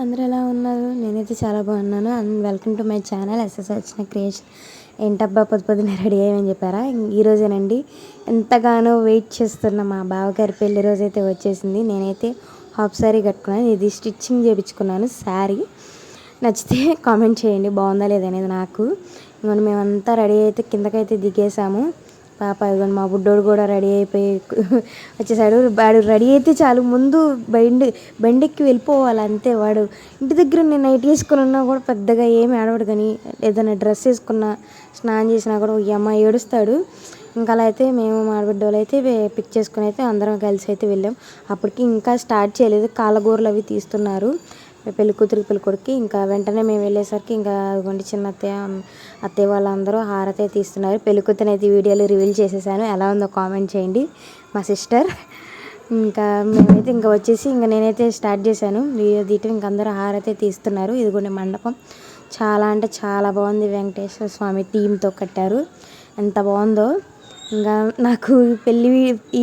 అందరూ ఎలా ఉన్నారు? నేనైతే చాలా బాగున్నాను. Welcome to my channel SS వచ్చిన క్రియేషన్. ఏంటబ్బా పొద్దున్నే రెడీ అయ్యామని చెప్పారా? ఈరోజేనండి ఎంతగానో వెయిట్ చేస్తున్న మా బావగారి పెళ్లి రోజైతే వచ్చేసింది. నేనైతే హాఫ్ శారీ కట్టుకున్నాను. ఇది స్టిచ్చింగ్ చేయించుకున్నాను శారీ. నచ్చితే కామెంట్ చేయండి బాగుందా లేదనేది నాకు. ఇంకొని మేమంతా రెడీ అయితే కిందకైతే దిగేసాము. పాప ఇదిగోండి మా బుడ్డోడు కూడా రెడీ అయిపోయి వచ్చేసాడు. వాడు రెడీ అయితే చాలు ముందు బండెక్కి వెళ్ళిపోవాలి అంతే. వాడు ఇంటి దగ్గర నేను నైట్ వేసుకుని ఉన్నా కూడా పెద్దగా ఏమి ఆడవాడు, కానీ ఏదైనా డ్రెస్ వేసుకున్నా స్నానం చేసినా కూడా ఈ అమ్మాయి ఏడుస్తాడు. ఇంకా అలా అయితే మేము మా బిడ్డోళ్ళు అయితే పిక్ చేసుకుని అయితే అందరం కలిసి అయితే వెళ్ళాం. అప్పటికి ఇంకా స్టార్ట్ చేయలేదు, కాళ్ళగూరలు అవి తీస్తున్నారు పెళ్లి కూతురికి పెళ్లి కొడుకు. ఇంకా వెంటనే మేము వెళ్ళేసరికి ఇంకా అదిగోండి చిన్న అత్తయ్య వాళ్ళందరూ హారతే తీస్తున్నారు. పెళ్లి కూతురు అయితే వీడియోలో రివీల్ చేసేసాను, ఎలా ఉందో కామెంట్ చేయండి మా సిస్టర్. ఇంకా మేమైతే ఇంకా వచ్చేసి ఇంకా నేనైతే స్టార్ట్ చేశాను వీడియో తీయటం. ఇంక అందరూ హారతే తీస్తున్నారు. ఇదిగోండి మండపం చాలా అంటే చాలా బాగుంది. వెంకటేశ్వర స్వామి థీమ్తో కట్టారు, ఎంత బాగుందో. ఇంకా నాకు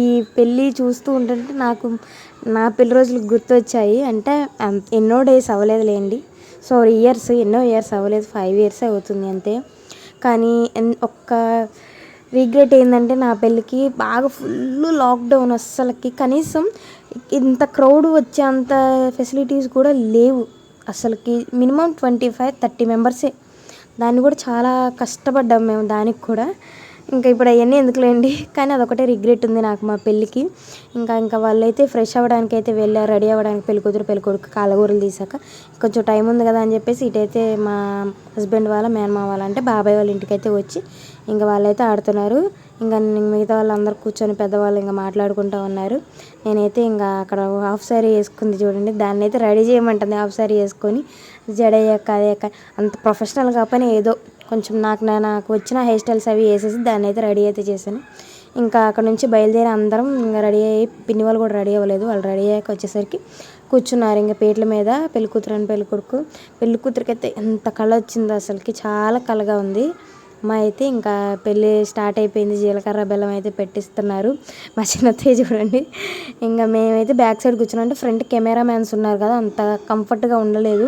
ఈ పెళ్ళి చూస్తూ ఉంటుంటే నాకు నా పెళ్లి రోజులు గుర్తొచ్చాయి. అంటే ఎన్నో డేస్ అవ్వలేదులేండి, ఎన్నో ఇయర్స్ అవ్వలేదు, 5 years అవుతుంది అంతే. కానీ ఒక్క రిగ్రెట్ ఏంటంటే నా పెళ్ళికి బాగా ఫుల్ లాక్డౌన్, అస్సలకి కనీసం ఇంత క్రౌడ్ వచ్చేంత ఫెసిలిటీస్ కూడా లేవు అసలుకి. మినిమం 25-30 మెంబర్సే. దాన్ని కూడా చాలా కష్టపడ్డాం మేము దానికి కూడా. ఇంకా ఇప్పుడు అవన్నీ ఎందుకులేండి, కానీ అదొకటే రిగ్రెట్ ఉంది నాకు మా పెళ్ళికి. ఇంకా వాళ్ళైతే ఫ్రెష్ అవ్వడానికి అయితే వెళ్ళారు, రెడీ అవ్వడానికి పెళ్లి కూతురు పెళ్లి కొడుకు కాళ్ళగూరలు తీసాక. కొంచెం టైం ఉంది కదా అని చెప్పేసి ఇటైతే మా హస్బెండ్ వాళ్ళ మేనమామ వాళ్ళ అంటే బాబాయ్ వాళ్ళ ఇంటికి అయితే వచ్చి ఇంకా వాళ్ళైతే ఆడుతున్నారు. ఇంకా మిగతా వాళ్ళందరూ కూర్చొని పెద్దవాళ్ళు ఇంకా మాట్లాడుకుంటూ ఉన్నారు. నేనైతే ఇంకా అక్కడ హాఫ్ శారీ వేసుకుంది చూడండి, దాన్ని అయితే రెడీ చేయమంటుంది. హాఫ్ శారీ వేసుకొని జడయ్యాక అదేక అంత ప్రొఫెషనల్ కాకపోయినా ఏదో కొంచెం నాకు వచ్చిన హెయిర్ స్టైల్స్ అవి వేసేసి దాన్ని అయితే రెడీ అయితే చేశాను. ఇంకా అక్కడ నుంచి బయలుదేరి అందరం ఇంకా రెడీ అయ్యి, పిన్ని వాళ్ళు కూడా రెడీ అవ్వలేదు, వాళ్ళు రెడీ అయ్యాక వచ్చేసరికి కూర్చున్నారు ఇంకా పీటల మీద పెళ్లి కూతురు అని పెళ్లి కొడుకు. పెళ్లి కూతురికి అయితే ఎంత కళ వచ్చిందో అసలుకి, చాలా కళగా ఉంది. మా అయితే ఇంకా పెళ్ళి స్టార్ట్ అయిపోయింది, జీలకర్ర బెల్లం అయితే పెట్టిస్తున్నారు. మా చిన్నత్తయ్య చూడండి. ఇంకా మేమైతే బ్యాక్ సైడ్ కూర్చున్నాం, అంటే ఫ్రంట్ కెమెరా మ్యాన్స్ ఉన్నారు కదా, అంత కంఫర్ట్గా ఉండలేదు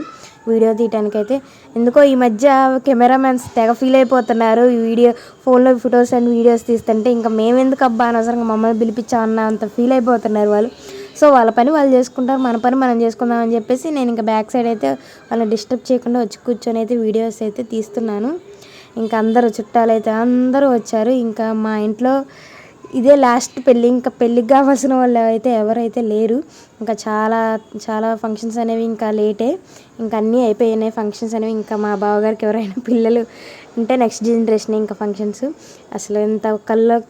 వీడియో తీయటానికైతే. ఎందుకో ఈ మధ్య కెమెరామ్యాన్స్ తెగ ఫీల్ అయిపోతున్నారు ఈ ఫోన్లో ఫొటోస్ అండ్ వీడియోస్ తీస్తుంటే. ఇంకా మేమెందుకు అబ్బా అనవసరంగా మమ్మల్ని పిలిపించామన్న అంత ఫీల్ అయిపోతున్నారు వాళ్ళు. సో వాళ్ళ పని వాళ్ళు చేసుకుంటారు, మన పని మనం చేసుకుందాం అని చెప్పేసి నేను ఇంకా బ్యాక్ సైడ్ అయితే వాళ్ళని డిస్టర్బ్ చేయకుండా వచ్చి కూర్చొని అయితే వీడియోస్ అయితే తీస్తున్నాను. ఇంకా అందరూ చుట్టాలైతే అందరూ వచ్చారు. ఇంకా మా ఇంట్లో ఇదే లాస్ట్ పెళ్ళి, ఇంకా పెళ్ళికి కావాల్సిన వాళ్ళు అయితే ఎవరైతే లేరు. ఇంకా చాలా చాలా ఫంక్షన్స్ అనేవి ఇంకా లేటే, ఇంకా అన్నీ అయిపోయినాయి ఫంక్షన్స్ అనేవి. ఇంకా మా బావగారికి ఎవరైనా పిల్లలు ఉంటే నెక్స్ట్ జనరేషన్ ఇంకా ఫంక్షన్స్. అసలు ఎంత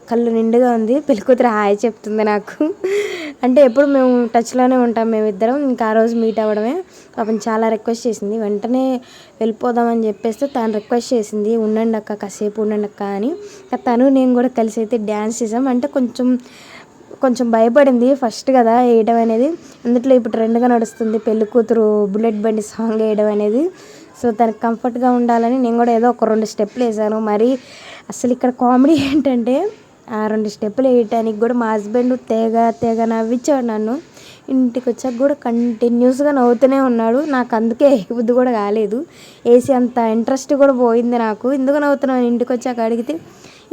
కళ్ళు నిండుగా ఉంది. పెళ్ళికూతురు హాయ్ చెప్తుంది నాకు. అంటే ఎప్పుడు మేము టచ్లోనే ఉంటాం మేమిద్దరం. ఇంకా ఆ రోజు మీట్ అవ్వడమే. పాపం చాలా రిక్వెస్ట్ చేసింది, వెంటనే వెళ్ళిపోదామని చెప్పేస్తే తను రిక్వెస్ట్ చేసింది, ఉండండి అక్క కాసేపు ఉండండి అక్క అని. తను నేను కూడా కలిసి అయితే డ్యాన్స్ చేసాం. అంటే కొంచెం భయపడింది ఫస్ట్ కదా వేయడం అనేది. అందుట్లో ఇప్పుడు ట్రెండ్గా నడుస్తుంది పెళ్లి కూతురు బుల్లెట్ బండి సాంగ్ వేయడం అనేది. సో తనకు కంఫర్ట్గా ఉండాలని నేను కూడా ఏదో ఒక 2 స్టెప్పులు వేసాను. మరి అసలు ఇక్కడ కామెడీ ఏంటంటే ఆ 2 స్టెప్పులు వేయటానికి కూడా మా హస్బెండ్ తెగ నవ్వించాడు నన్ను. ఇంటికి వచ్చాక కూడా కంటిన్యూస్గా నవ్వుతూనే ఉన్నాడు. నాకు అందుకే బుద్ధి కూడా కాలేదు, వేసి అంత ఇంట్రెస్ట్ కూడా పోయింది నాకు. ఎందుకు నవ్వుతున్నాను ఇంటికి వచ్చాక అడిగితే,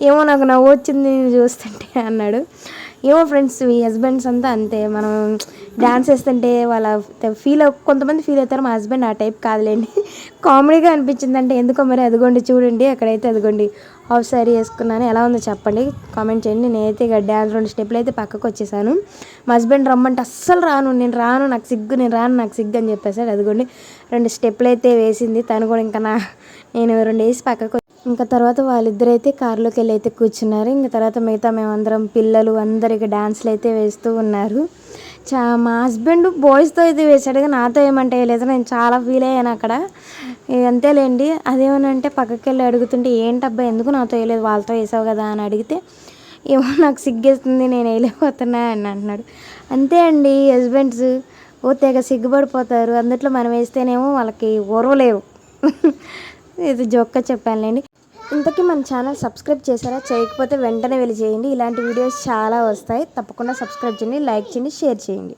ఏమో నాకు నవ్వు వచ్చింది చూస్తుంటే అన్నాడు. ఏమో ఫ్రెండ్స్, ఈ హస్బెండ్స్ అంతా అంతే. మనం డ్యాన్స్ వేస్తుంటే వాళ్ళ కొంతమంది ఫీల్ అవుతారు. మా హస్బెండ్ ఆ టైప్ కాదులేండి. కామెడీగా అనిపించింది అంటే ఎందుకో మరి. అదిగోండి చూడండి, అక్కడైతే అదిగోండి హాఫ్ శారీ వేసుకున్నాను, ఎలా ఉందో చెప్పండి కామెంట్ చేయండి. నేనైతే ఇక డ్యాన్స్ 2 స్టెప్పులు అయితే పక్కకు వచ్చేసాను. మా హస్బెండ్ రమ్మంటే అస్సలు నేను రాను నాకు సిగ్గు అని చెప్పేసాడు. అదిగోండి 2 స్టెప్పులు అయితే వేసింది తను కూడా. ఇంకా నేను 2 వేసి పక్కకు. ఇంకా తర్వాత వాళ్ళిద్దరైతే కారులోకి వెళ్ళి అయితే కూర్చున్నారు. ఇంకా తర్వాత మిగతా మేమందరం పిల్లలు అందరు ఇక డ్యాన్స్లు అయితే వేస్తూ ఉన్నారు. మా హస్బెండ్ బాయ్స్తో అయితే వేసాడు, కానీ నాతో ఏమంటే వేయలేదు. నేను చాలా ఫీల్ అయ్యాను అక్కడ. అంతేలేండి. అదేమనంటే పక్కకి వెళ్ళి అడుగుతుంటే, ఏంటబ్బా ఎందుకు నాతో వేయలేదు, వాళ్ళతో వేసావు కదా అని అడిగితే, ఏమో నాకు సిగ్గేస్తుంది నేను వేయలేకపోతున్నా అని అంటున్నాడు. అంతే అండి హస్బెండ్స్, తెగ సిగ్గుపడిపోతారు. అందుట్లో మనం వేస్తేనేమో వాళ్ళకి ఓర్వలేవు. ఇది జోక్గా చెప్పానులేండి. ఇంతకీ మన ఛానల్ సబ్స్క్రైబ్ చేశారా? చేయకపోతే వెంటనే వెళ్ళి చేయండి. ఇలాంటి వీడియోస్ చాలా వస్తాయి, తప్పకుండా సబ్స్క్రైబ్ చేయండి, లైక్ చేయండి, షేర్ చేయండి.